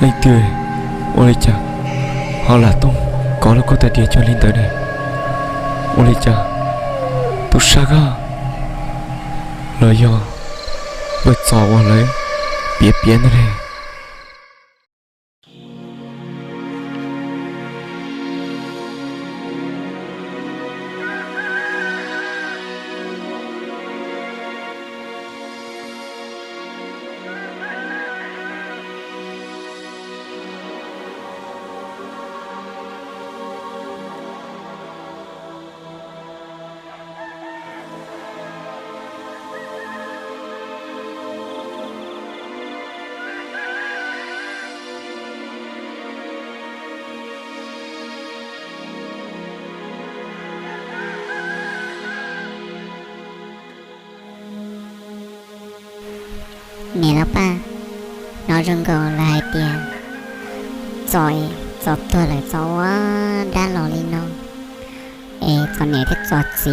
Linh cười. Ôi chà, họ là tung. Có là có thể địa cho Linh tới đây. Ôi chà, tôi sao cơ. Lời do vượt gió qua lấy biết biến này. Mẹ nó ba nó rừng gò lại tiền rồi giọt tôi lại gió đã lò lên nó ê giọt nhẹ thích giọt gì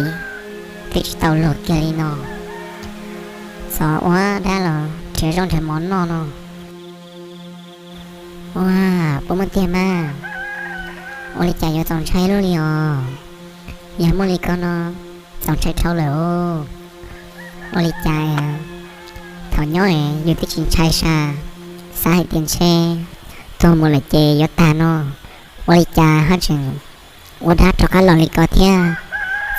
thích tàu lột kia lên nó gió quá đã lò chế trong thể món nó wow bố mất tiền mà ô lì chạy vô dòng cháy luôn đi nhà mua lì con nó dòng cháy thâu lửa ô lì chạy thảo nhớ này yêu thích chính trai xa xa hay tiền xe tôi muốn là chê gió ta nó ôi cha hết chừng ôi đã cho các lò lì có thia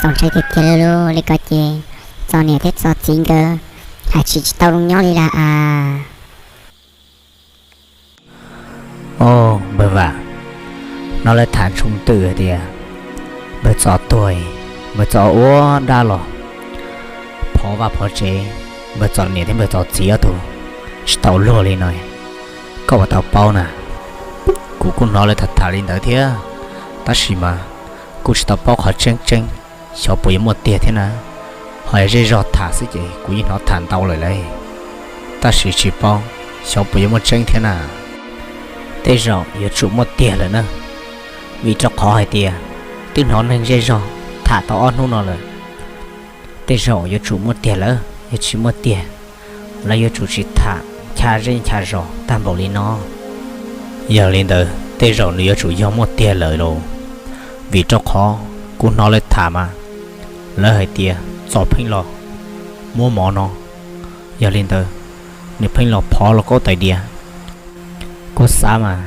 dòng trai thiệt thiệt luôn lì có chê do này thích do chính cơ hãy chỉ tao đúng nhau đi là Ồ, bởi vậy nó lại thả trung tử ở địa bởi gió tuổi bởi gió ố đa lò phó và phó chế bởi gió này thì bởi gió chí ở tù tàu lùa lên rồi có bà tàu bao nè cú cũng nói lại thật thả lên tới thế ta xì mà cú chỉ tàu bao khỏi chân chân cho bùi một tiệt thế nào hỏi dây giọt thả xí chị cú nhìn nó thản tàu lại đây ta chỉ bao cho bùi một chân thế nào thế rồi giờ chủ một tiệt rồi nè vì cho khó hay tiệt tức nó nên dây giọt thả tàu on luôn rồi thế rồi giờ chủ một tiệt nữa giờ chỉ một tiệt là giờ chủ chỉ thả cha riêng cha rõ tam bảo lý nó giờ lên tới thế rồi nữa chủ yếu một tia lời luôn vì cho khó cũng nói lên thả mà lỡ hay tia giọt phình lò mua mỏ nó giờ lên tới nếu phình lò phó là có tài địa có sao mà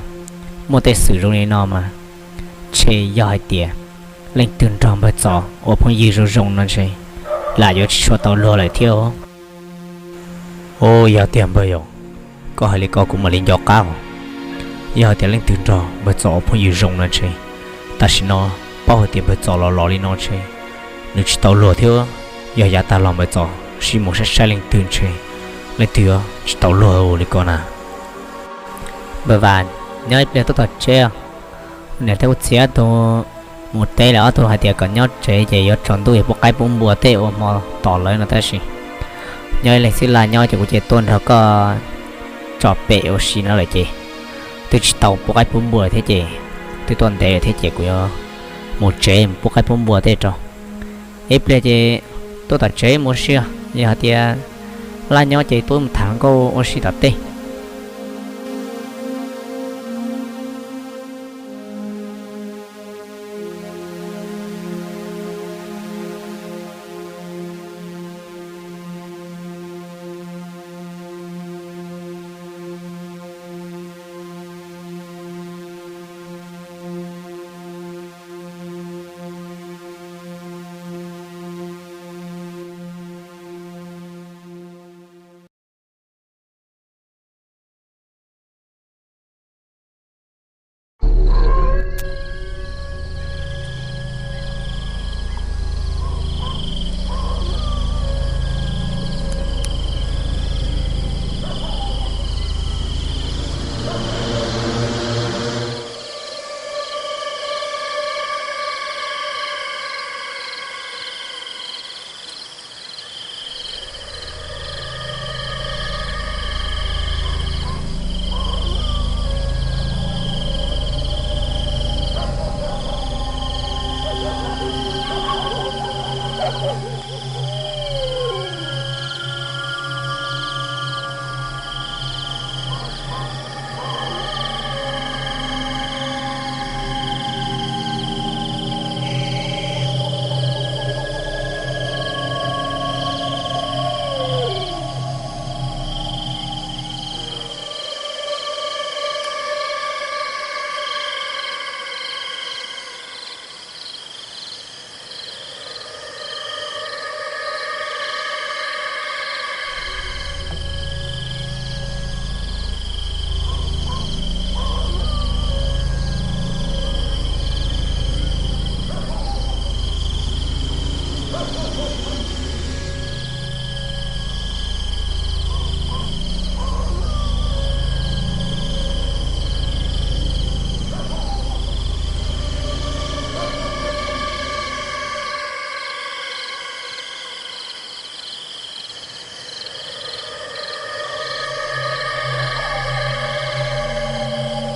một tay sử dụng nó mà chê giờ hay tia lên từng tròn bớt gió ở phong gì rồi rong nó chê là giờ cho tao lừa lại theo ô giờ tiền bây giờ có hai lý có cũng mà lên gió cao giờ tiền lên từng trò bớt gió phong gì rong nó chê ta xin nó bao hồi tiền bớt gió lò lên nó chê nếu chỉ tao lừa theo giờ giá ta làm bớt gió chỉ một sai lên từng chê lên từ chỉ tao lừa ô lý con à bởi vậy nhớ bây tôi thật chê nếu theo chế tôi một tay là tôi hay tiền còn nhớ chế chỉ có chọn tôi một cái bún bùa thế mà tỏ lời nó ta xí nhớ lại xin là nhớ chỉ có chế tuần rồi có trò bể ở xí nó lại chế tôi chỉ tàu một cái bún bùa thế chế tôi tuần thế thế chế của một chế một cái bún bùa thế cho ít bây giờ tôi đã chế một xí giờ thì là nhớ chế tôi một tháng có ở xí tập tê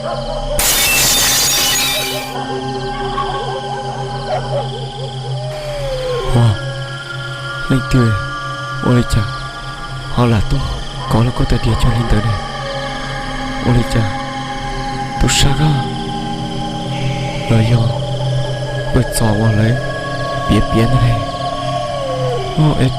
Wow, lên tươi, ôi chà, họ là tôi, có là có thể đi cho lên tới đây. Ôi chà, tôi sao đó, lời do, bật gió vào lấy, biết biến này, ít.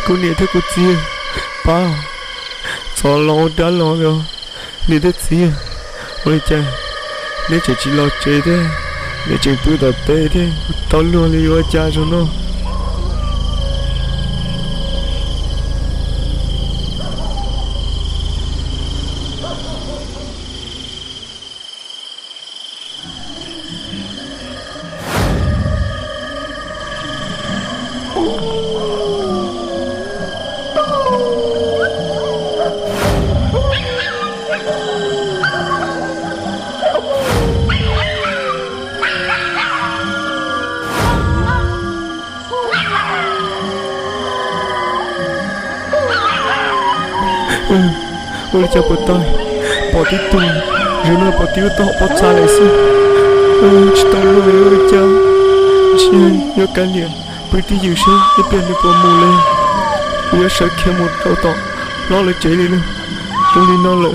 Cô nhớ thấy cô chia ba cho lo đã lo rồi nhớ thấy chia ôi cha nếu chỉ lo chơi thế nếu chỉ tôi tập tê thế tao luôn đi ôi cha rồi nó ôi cha bố tôi bỏ tí tù rồi nó bỏ tí tao bỏ xa lại xí chỉ tao lôi ôi cha chỉ nhớ cả liền bởi tí dự sinh cái biển đi bỏ mù lên bây giờ sợ kia một đầu tọ nó lại chạy đi luôn rồi đi nó lại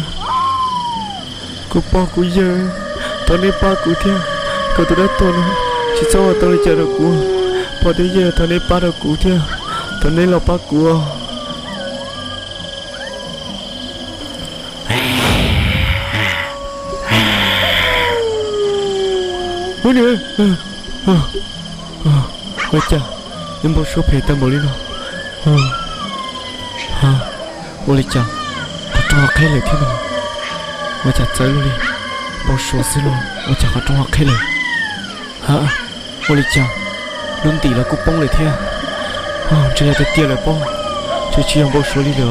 cô ba cô giờ tao đi ba cô theo cậu tôi đã to nó chỉ sau tao lại chạy được cô bỏ tới giờ tao đi ba được cô theo tao đi là ba cô ôi nè ôi cha em bỏ số phê tâm bỏ đi nó ôi chà, có trong học hay lời thế nào? Ôi chà chơi luôn đi, bỏ số xí luôn, ôi chà có trong học hay lời. Hả? Ôi chà, luôn tỷ là cúp bông lời thế à? Chơi là tiền lời bông, chơi chi ông bỏ số đi được.